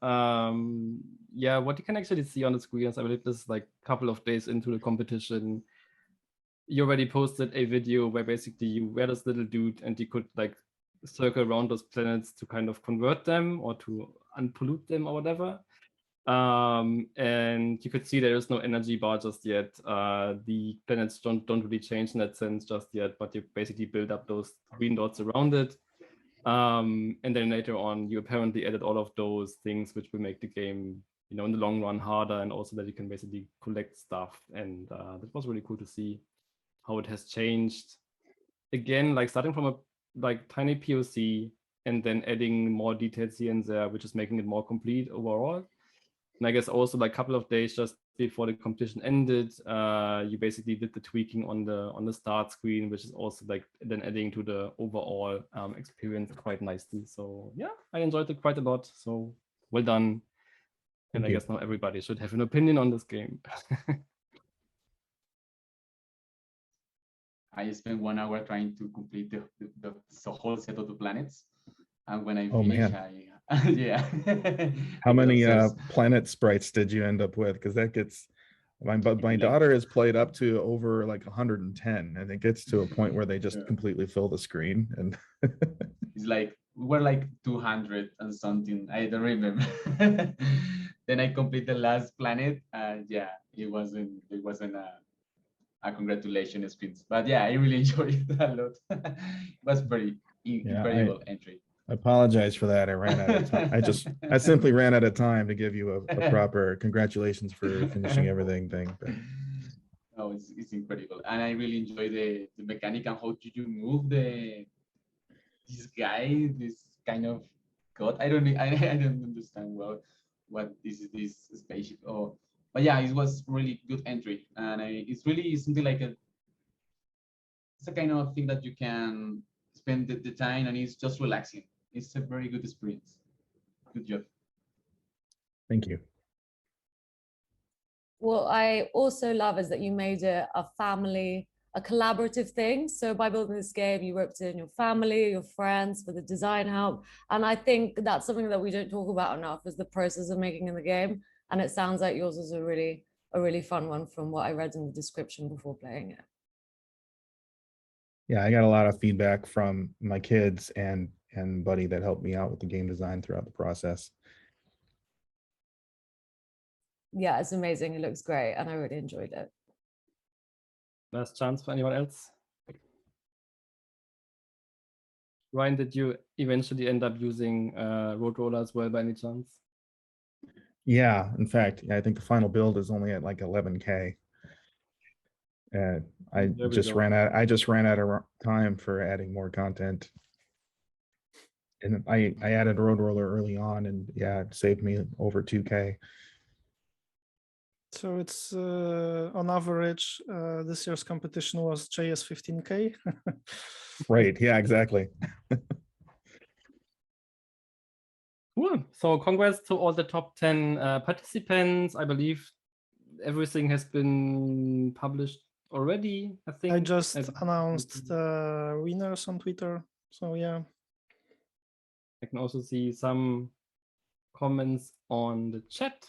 Yeah, what you can actually see on the screen is, I believe this is like a couple of days into the competition. You already posted a video where basically you were this little dude and you could like circle around those planets to kind of convert them or to unpollute them or whatever. And you could see there is no energy bar just yet. The planets don't really change in that sense just yet, but you basically build up those green dots around it. And then later on, you apparently added all of those things which will make the game, you know, in the long run harder, and also that you can basically collect stuff. And that was really cool to see how it has changed. Again, like starting from a like tiny POC and then adding more details here and there, which is making it more complete overall. And I guess also like a couple of days just before the competition ended, you basically did the tweaking on the start screen, which is also like then adding to the overall experience quite nicely. So yeah, I enjoyed it quite a lot. So well done. And I guess now everybody should have an opinion on this game. I spent 1 hour trying to complete the whole set of the planets, and when I Oh, finished, man. yeah. How many Because planet sprites did you end up with? Because that gets My daughter has played up to over like 110, and it gets to a point where they just Yeah. completely fill the screen. And It's like we were like 200 and something. I don't remember. Then I complete the last planet, and yeah, it wasn't a congratulation experience. But yeah, I really enjoyed it a lot. It was pretty incredible entry. I apologize for that. I ran out of time. I simply ran out of time to give you a proper congratulations for finishing everything thing. But No, it's incredible, and I really enjoy the mechanic and how did you move this guy, this kind of god. I don't understand well what is this spaceship. Oh, but yeah, it was really good entry, and it's really something like it's a kind of thing that you can spend the time, and it's just relaxing. It's a very good experience. Good job. thank you. What I also love is that you made it a family, a collaborative thing. So by building this game, you roped in your family, your friends for the design help. And I think that's something that we don't talk about enough is the process of making in the game. And it sounds like yours is a really fun one from what I read in the description before playing it. Yeah, I got a lot of feedback from my kids and Buddy that helped me out with the game design throughout the process. Yeah, it's amazing. It looks great. And I really enjoyed it. Last chance for anyone else? Ryan, did you eventually end up using Roadroller as well by any chance? Yeah, in fact, I think the final build is only at like 11K. I just ran out of time for adding more content. And I added Roadroller early on, and yeah, it saved me over 2K. So it's on average, this year's competition was js13k. Right, yeah, exactly. Cool. So congrats to all the top 10 participants. I believe everything has been published already, I think. I just announced the winners on Twitter. So yeah. I can also see some comments on the chat.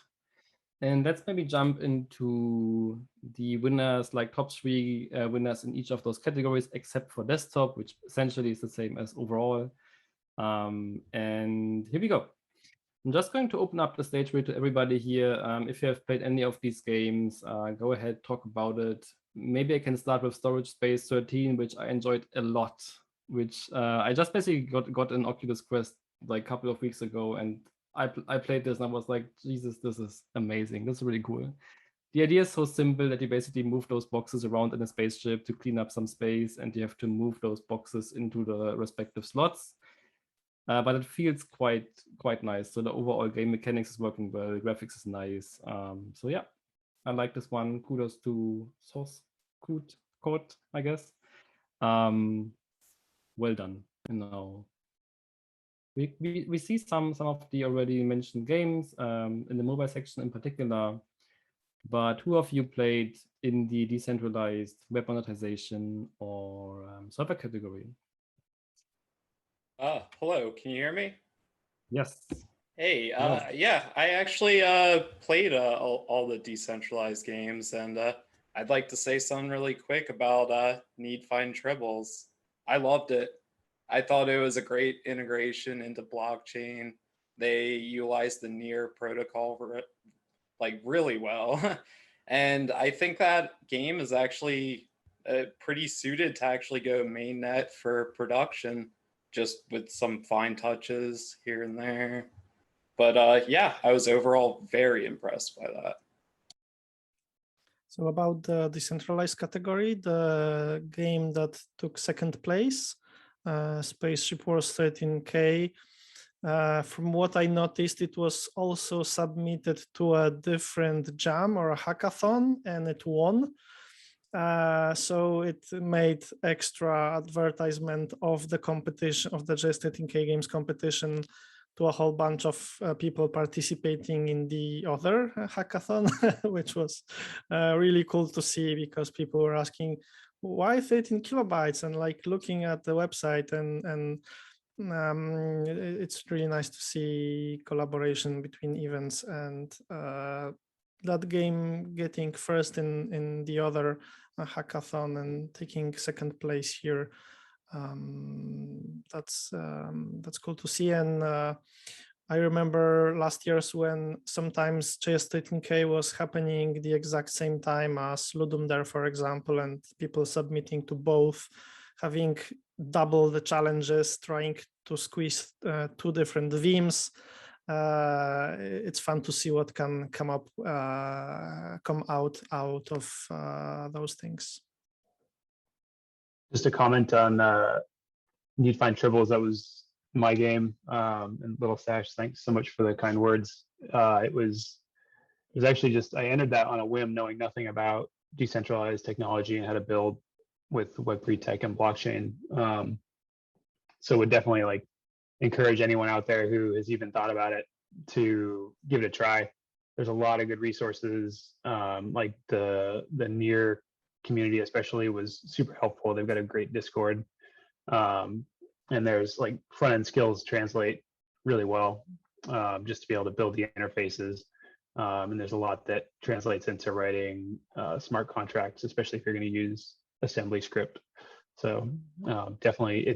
And let's maybe jump into the winners, like top 3 winners in each of those categories, except for desktop, which essentially is the same as overall. And here we go. I'm just going to open up the stage to everybody here. If you have played any of these games, go ahead, talk about it. Maybe I can start with Storage Space 13, which I enjoyed a lot, which I just basically got an Oculus Quest like a couple of weeks ago, and I played this and I was like, Jesus, this is amazing. This is really cool. The idea is so simple that you basically move those boxes around in a spaceship to clean up some space, and you have to move those boxes into the respective slots. But it feels quite nice. So the overall game mechanics is working well. The graphics is nice. So yeah, I like this one. Kudos to Source Code, I guess. Well done. You know, we see some of the already mentioned games in the mobile section in particular. But who of you played in the decentralized web monetization or server category? Hello, can you hear me? Yes. Hey, yeah, I actually played all the decentralized games, and I'd like to say something really quick about Need Find Tribbles. I loved it. I thought it was a great integration into blockchain. They utilized the Near protocol like really well, and I think that game is actually pretty suited to actually go mainnet for production, just with some fine touches here and there. But yeah, I was overall very impressed by that. So about the decentralized category, the game that took second place, Spaceship Wars 13K, from what I noticed, it was also submitted to a different jam or a hackathon, and it won. So it made extra advertisement of the competition, of the js13k Games competition, to a whole bunch of people participating in the other hackathon, which was really cool to see, because people were asking, why 13 kilobytes? And like looking at the website, and it's really nice to see collaboration between events and that game getting first in the other hackathon and taking second place here. That's cool to see. And I remember last year's when sometimes js13k was happening the exact same time as Ludum Dare, for example, and people submitting to both, having double the challenges, trying to squeeze two different themes. It's fun to see what can come out of those things. Just a comment on Need Find Tribbles. That was my game. And Little Sash, thanks so much for the kind words. It was actually just, I entered that on a whim, knowing nothing about decentralized technology and how to build with Web3 tech and blockchain. So would definitely like encourage anyone out there who has even thought about it to give it a try. There's a lot of good resources. Like the Near community especially was super helpful. They've got a great Discord. And there's like front end skills translate really well, just to be able to build the interfaces. And there's a lot that translates into writing smart contracts, especially if you're going to use assembly script. So definitely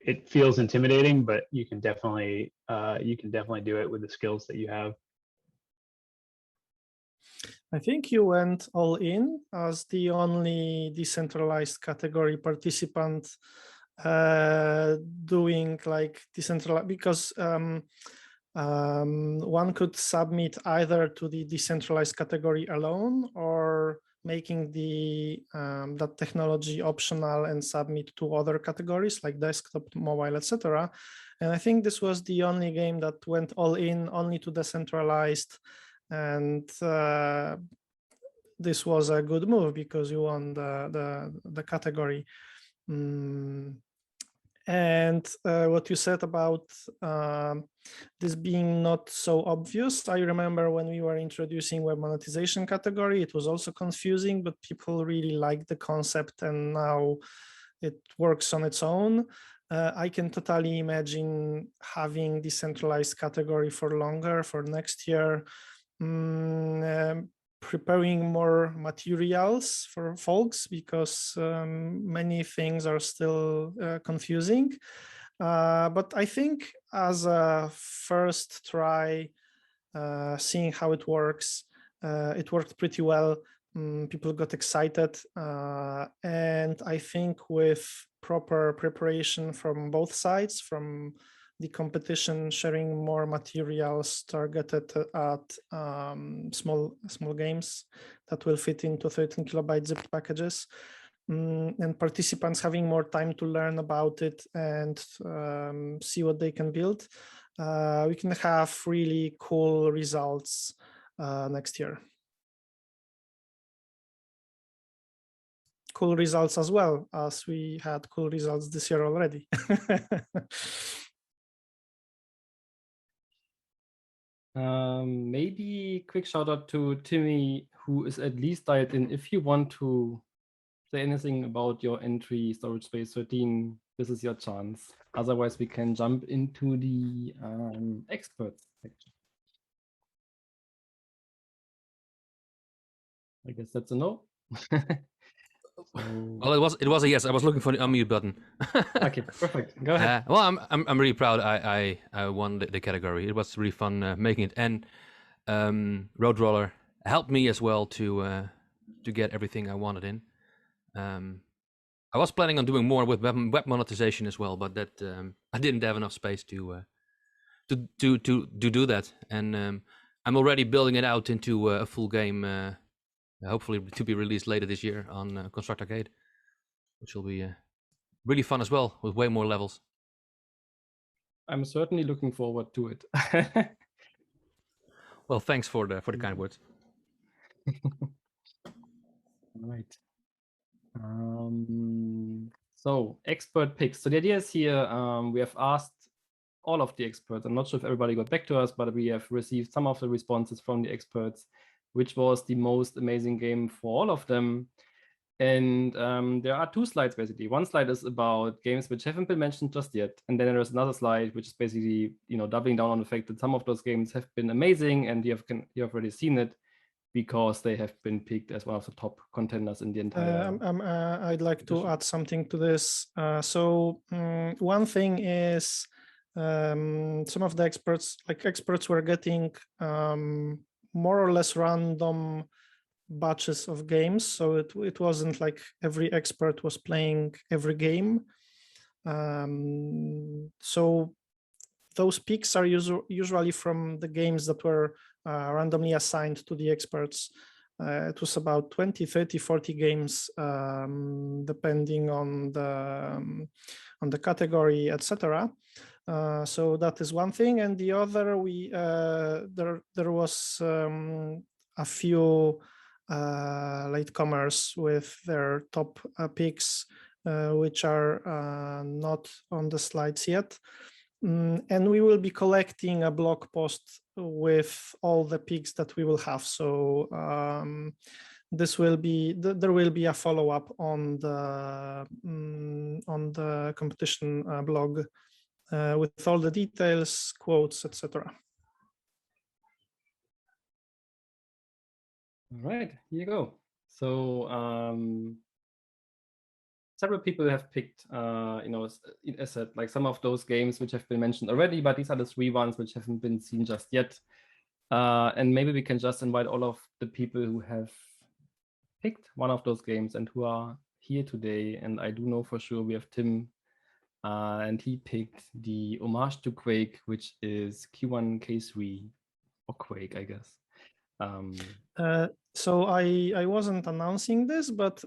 it feels intimidating, but you can definitely do it with the skills that you have. I think you went all in as the only decentralized category participant doing like decentralized, because one could submit either to the decentralized category alone or making the that technology optional and submit to other categories like desktop, mobile, etc. And I think this was the only game that went all in, only to decentralized, and this was a good move because you won the category. And what you said about this being not so obvious, I remember when we were introducing web monetization category, it was also confusing, but people really liked the concept and now it works on its own. I can totally imagine having decentralized category for longer, for next year, preparing more materials for folks because many things are still confusing. But I think as a first try, seeing how it works, it worked pretty well. People got excited. And I think with proper preparation from both sides, from the competition sharing more materials targeted at small games that will fit into 13 kilobyte zipped packages, and participants having more time to learn about it and see what they can build, we can have really cool results next year. Cool results as well, as we had cool results this year already. Maybe quick shout out to Timmy, who is at least dialed in. If you want to say anything about your entry Storage Space 13, this is your chance. Otherwise, we can jump into the experts section. I guess that's a no. Well, it was a yes. I was looking for the unmute button. Okay, perfect. Go ahead. Well, I'm really proud. I won the category. It was really fun making it, and Roadroller helped me as well to get everything I wanted in. I was planning on doing more with web monetization as well, but that I didn't have enough space to do that, and I'm already building it out into a full game. Hopefully to be released later this year on Construct Arcade, which will be really fun as well, with way more levels. I'm certainly looking forward to it. Well, thanks for the kind words. All right. So expert picks. So the idea is here, we have asked all of the experts. I'm not sure if everybody got back to us, but we have received some of the responses from the experts, which was the most amazing game for all of them. And there are two slides, basically. One slide is about games which haven't been mentioned just yet. And then there's another slide, which is basically, doubling down on the fact that some of those games have been amazing and you have already seen it. because they have been picked as one of the top contenders in the entire. I'd like to add something to this. One thing is some of the experts were getting more or less random batches of games. So it wasn't like every expert was playing every game. So those picks are usually from the games that were randomly assigned to the experts. It was about 20, 30, 40 games, depending on the category, etc. So that is one thing, and the other, there was a few latecomers with their top picks, which are not on the slides yet. And we will be collecting a blog post with all the picks that we will have. So this will be there will be a follow-up on the competition blog with all the details, quotes, etc. All right, here you go. So several people have picked, as I said, like some of those games which have been mentioned already, but these are the 3 ones which haven't been seen just yet. And maybe we can just invite all of the people who have picked one of those games and who are here today. And I do know for sure we have Tim, and he picked the homage to Quake, which is Q1K3, or Quake, I guess. So I wasn't announcing this, but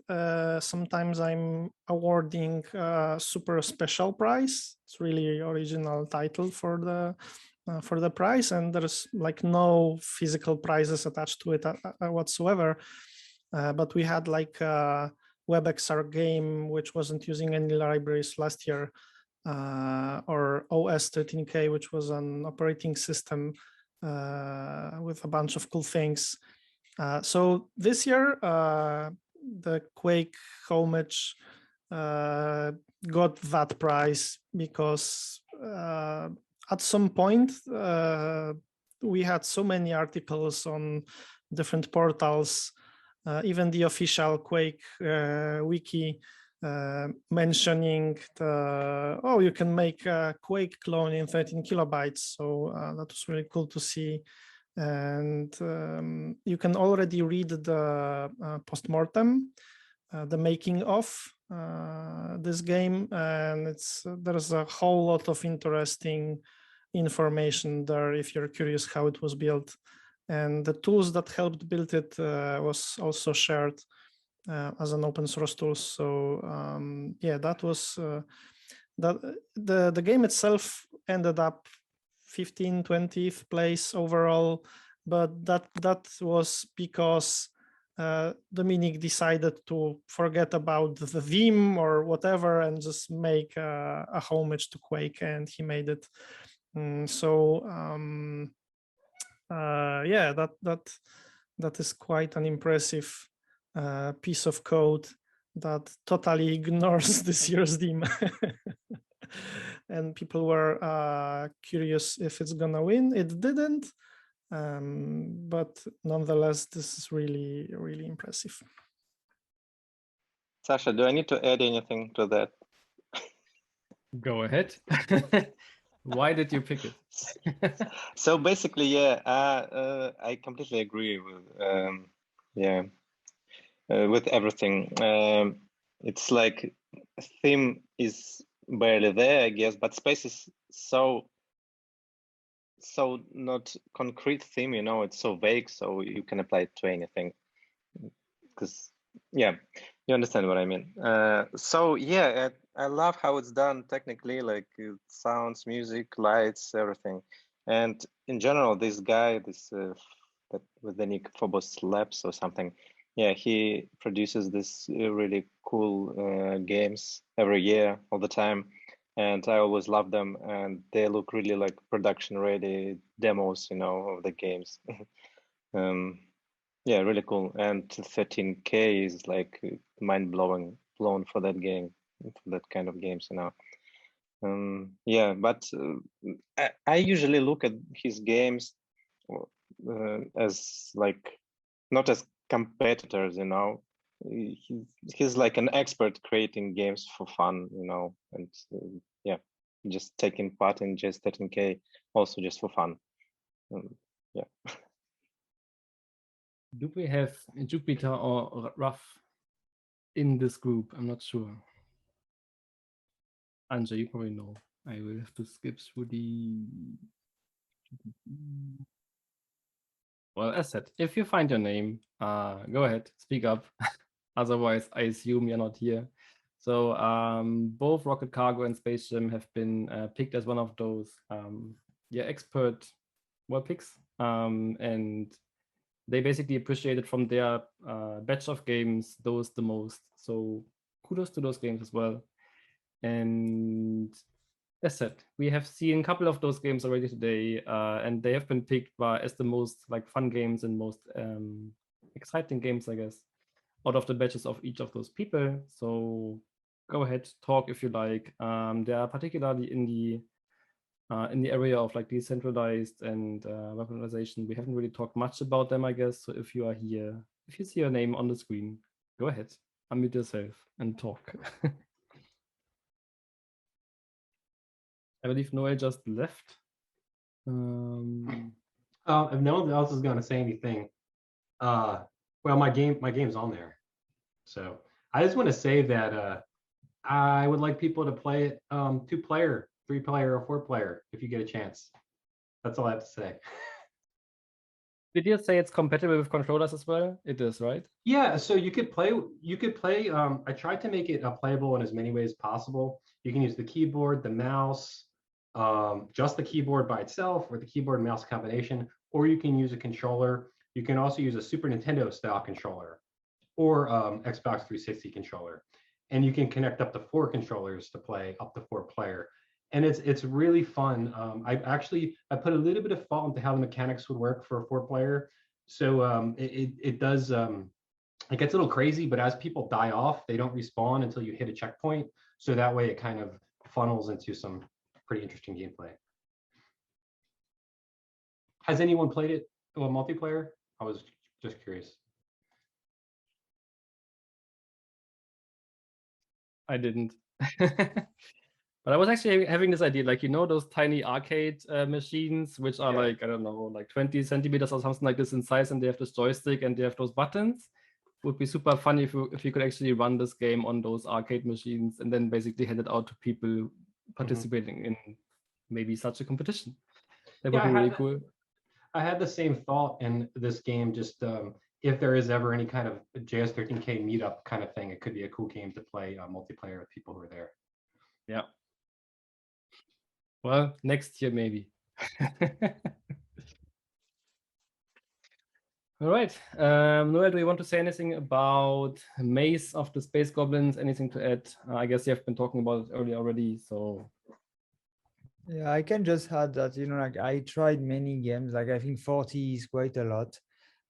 sometimes I'm awarding a super special prize. It's really original title for the prize, and there's like no physical prizes attached to it whatsoever. But we had like a WebXR game which wasn't using any libraries last year, or OS13K, which was an operating system with a bunch of cool things. So this year, the Quake homage got that prize because at some point we had so many articles on different portals, even the official Quake wiki mentioning you can make a Quake clone in 13 kilobytes. So that was really cool to see. And you can already read the postmortem, the making of this game, and there's a whole lot of interesting information there if you're curious how it was built. And the tools that helped build it was also shared as an open source tool. So yeah, that was that. The game itself ended up 15th, 20th place overall, but that was because Dominic decided to forget about the theme or whatever and just make a homage to Quake, and he made it. Yeah, that is quite an impressive piece of code that totally ignores this year's theme. And people were curious if it's gonna win. It didn't, but nonetheless, this is really, really impressive. Sasha, do I need to add anything to that? Go ahead. Why did you pick it? So basically, yeah, I completely agree with with everything. It's like theme is barely there, I guess, but space is so not concrete theme, you know, it's so vague, so you can apply it to anything. Because yeah, you understand what I mean. So yeah, I love how it's done technically, like sounds, music, lights, everything. And in general, this guy, that with the nick Phobos Labs or something, yeah, he produces this really cool games every year, all the time. And I always love them, and they look really like production ready demos, you know, of the games. Yeah, really cool. And 13K is like blown for that game, for that kind of games, you know. Yeah, but I usually look at his games as like not as competitors, you know. He's like an expert creating games for fun, you know, and yeah, just taking part in js13k also just for fun. Yeah. Do we have Jupiter or Ruff in this group? I'm not sure. Andrzej, you probably know. I will have to skip through the. Well, as said, if you find your name, go ahead, speak up. Otherwise, I assume you're not here. So both Rocket Cargo and Space Gym have been picked as one of those expert picks. And they basically appreciated from their batch of games those the most. So kudos to those games as well. And as said, we have seen a couple of those games already today, and they have been picked as the most fun games and most exciting games, I guess, out of the batches of each of those people. So go ahead, talk if you like. They are particularly in the area of decentralized and weaponization. We haven't really talked much about them, I guess. So if you are here, if you see your name on the screen, go ahead, unmute yourself and talk. I believe Noel just left. If no one else is going to say anything, well, my game's on there. So I just want to say that I would like people to play it 2-player, 3-player, or 4-player if you get a chance. That's all I have to say. Did you say it's compatible with controllers as well? It is, right? Yeah, so you could play. I tried to make it playable in as many ways as possible. You can use the keyboard, the mouse, just the keyboard by itself, or the keyboard and mouse combination, or you can use a controller. You can also use a Super Nintendo style controller or Xbox 360 controller, and you can connect up to 4 controllers to play up to 4-player. And it's really fun. I put a little bit of thought into how the mechanics would work for a 4-player. So it does, it gets a little crazy, but as people die off, they don't respawn until you hit a checkpoint. So that way it kind of funnels into some pretty interesting gameplay. Has anyone played it multiplayer? I was just curious. I didn't. But I was actually having this idea, those tiny arcade machines, which are I don't know, 20 centimeters or something like this in size, and they have this joystick and they have those buttons. Would be super funny if you could actually run this game on those arcade machines and then basically hand it out to people participating in maybe such a competition. That would be really cool. I had the same thought in this game, just if there is ever any kind of js13k meetup kind of thing, it could be a cool game to play multiplayer with people who are there. Yeah. Well, next year maybe. All right. Noel, do you want to say anything about Maze of the Space Goblins? Anything to add? I guess you have been talking about it earlier already, so. Yeah, I can just add that, I tried many games, I think 40 is quite a lot.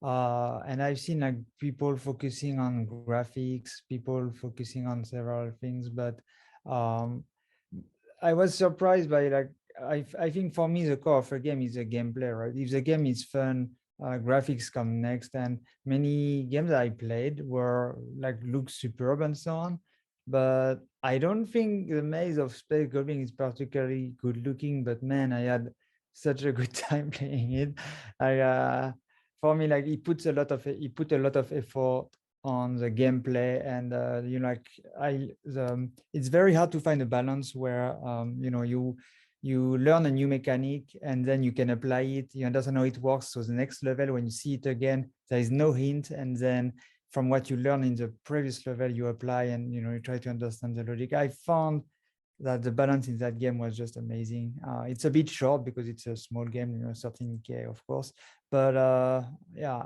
And I've seen people focusing on graphics, people focusing on several things, but I was surprised by I think for me the core of a game is the gameplay, right? If the game is fun, graphics come next, and many games I played were look superb and so on. But I don't think the Maze of Space Goblin is particularly good looking, but man, I had such a good time playing it. For me, he put a lot of effort on the gameplay, and it's very hard to find a balance where you learn a new mechanic and then you can apply it, you understand how it works, so the next level when you see it again there is no hint, and then from what you learn in the previous level you apply, and you try to understand the logic. I found that the balance in that game was just amazing. It's a bit short because it's a small game, 13K of course, but yeah,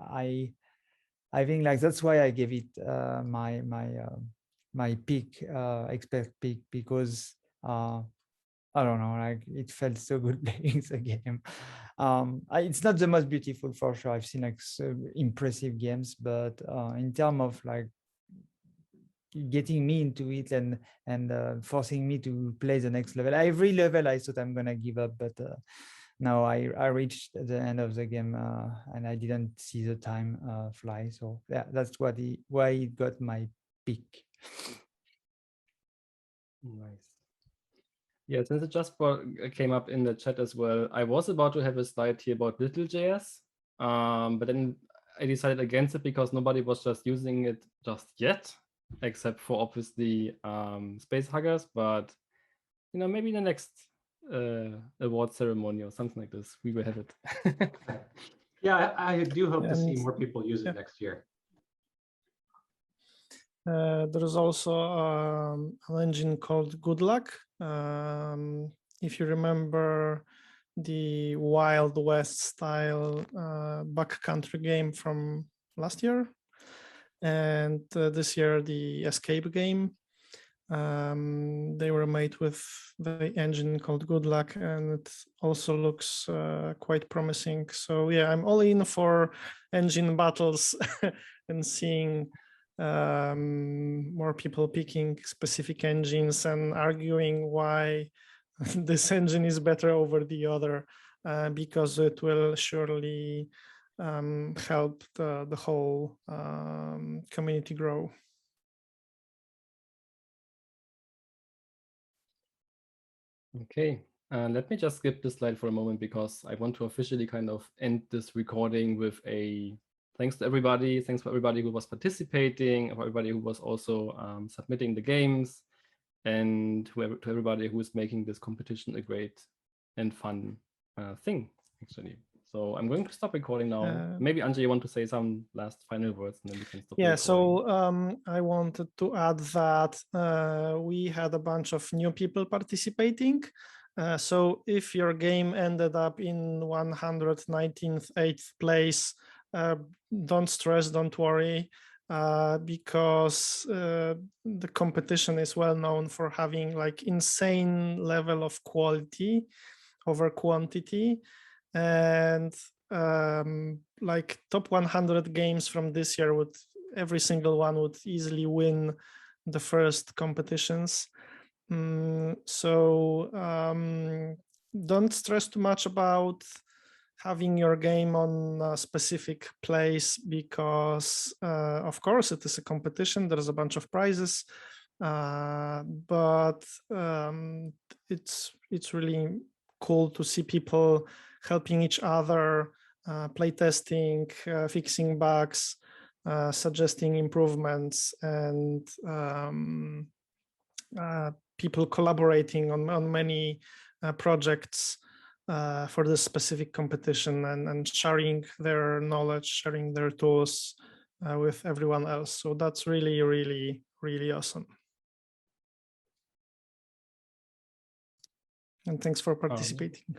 I think that's why I gave it my pick, expert pick, because I don't know, it felt so good playing the game. It's not the most beautiful for sure. I've seen impressive games, but in terms of getting me into it and forcing me to play the next level, every level I thought I'm gonna give up, but now I reached the end of the game and I didn't see the time fly. So yeah, that's why it got my pick. Nice. Yeah, since it just came up in the chat as well, I was about to have a slide here about little.js, but then I decided against it because nobody was just using it just yet, except for obviously space huggers. But you know, maybe in the next award ceremony or something like this, we will have it. Yeah, I do hope to see And- more people use it next year. There is also an engine called Good Luck. If you remember the Wild West style backcountry game from last year, and this year the Escape game, they were made with the engine called Good Luck, and it also looks quite promising. So yeah, I'm all in for engine battles and seeing more people picking specific engines and arguing why this engine is better over the other, because it will surely help the whole community grow. Okay, let me just skip this slide for a moment because I want to officially kind of end this recording with a thanks to everybody. Thanks for everybody who was participating, for everybody who was also submitting the games, and to everybody who is making this competition a great and fun thing, actually. So I'm going to stop recording now. Maybe Andrzej, you want to say some last final words, and then we can stop. Yeah, recording. so I wanted to add that we had a bunch of new people participating. So if your game ended up in 119th, 8th place, don't stress, don't worry, because the competition is well known for having like insane level of quality over quantity. And like top 100 games from this year would, every single one would easily win the first competitions. So don't stress too much about having your game on a specific place, because of course it is a competition, there's a bunch of prizes, but it's really cool to see people helping each other, playtesting, fixing bugs, suggesting improvements, and people collaborating on many projects for this specific competition, and sharing their knowledge, sharing their tools with everyone else. So that's really, really, really awesome. And thanks for participating.